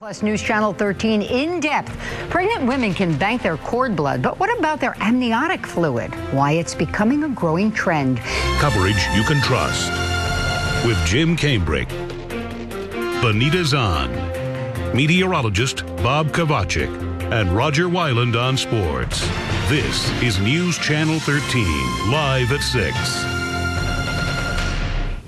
Plus News Channel 13 in depth. Pregnant women can bank their cord blood, but what about their amniotic fluid? Why it's becoming a growing trend. Coverage you can trust. With Jim Cambrick, Benita Zahn, meteorologist Bob Kovacic, and Roger Weiland on sports. This is News Channel 13, live at 6.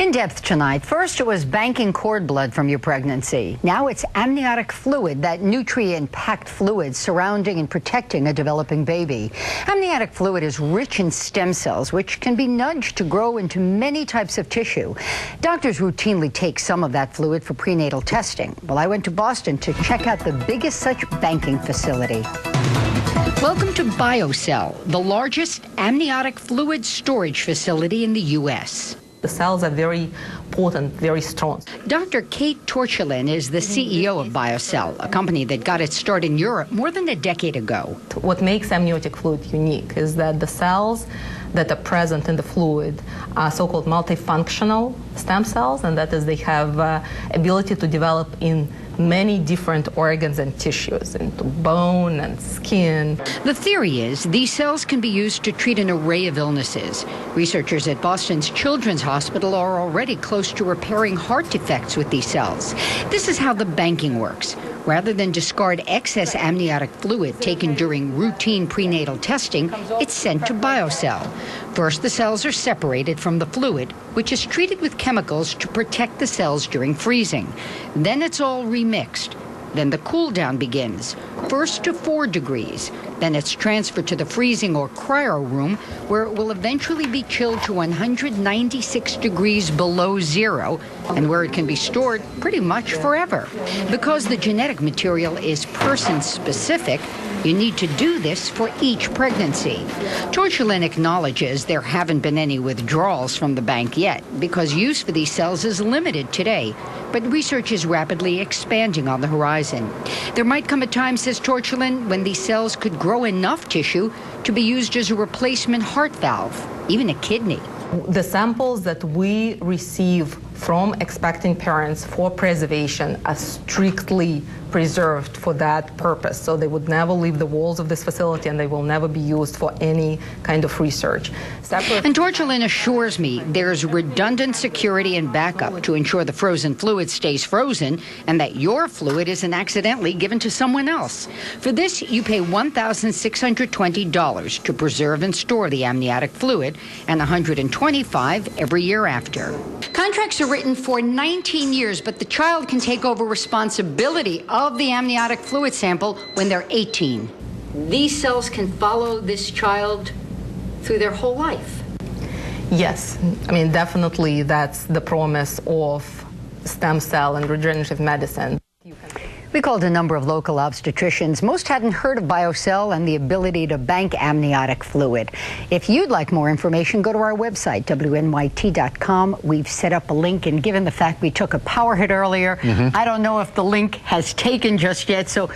In depth tonight. First, it was banking cord blood from your pregnancy. Now it's amniotic fluid, that nutrient-packed fluid surrounding and protecting a developing baby. Amniotic fluid is rich in stem cells, which can be nudged to grow into many types of tissue. Doctors routinely take some of that fluid for prenatal testing. Well, I went to Boston to check out the biggest such banking facility. Welcome to Biocell, the largest amniotic fluid storage facility in the U.S. The cells are very potent, very strong. Dr. Kate Torchelin is the CEO of Biocell, a company that got its start in Europe more than a decade ago. What makes amniotic fluid unique is that the cells that are present in the fluid are so-called multifunctional stem cells, and that is they have ability to develop in many different organs and tissues, into bone and skin. The theory is these cells can be used to treat an array of illnesses. Researchers at Boston's Children's Hospital are already close to repairing heart defects with these cells. This is how the banking works. Rather than discard excess amniotic fluid taken during routine prenatal testing, it's sent to Biocell. First, the cells are separated from the fluid, which is treated with chemicals to protect the cells during freezing. Then it's all remixed. Then the cool down begins, first to 4 degrees. Then it's transferred to the freezing or cryo room, where it will eventually be chilled to 196 degrees below zero, and where it can be stored pretty much forever. Because the genetic material is person-specific, you need to do this for each pregnancy. Torchelin acknowledges there haven't been any withdrawals from the bank yet, because use for these cells is limited today. But research is rapidly expanding on the horizon. There might come a time, says Torchelin, when these cells could grow enough tissue to be used as a replacement heart valve, even a kidney. The samples that we receive from expecting parents for preservation are strictly preserved for that purpose. So they would never leave the walls of this facility, and they will never be used for any kind of research. And Torchelin assures me there's redundant security and backup to ensure the frozen fluid stays frozen and that your fluid isn't accidentally given to someone else. For this, you pay $1,620 to preserve and store the amniotic fluid, and $125 every year after. Contracts are written for 19 years, but the child can take over responsibility of the amniotic fluid sample when they're 18. These cells can follow this child through their whole life. Yes, I mean, definitely that's the promise of stem cell and regenerative medicine. We called a number of local obstetricians. Most hadn't heard of Biocell and the ability to bank amniotic fluid. If you'd like more information, go to our website, wnyt.com. We've set up a link, and given the fact we took a power hit earlier, I don't know if the link has taken just yet. So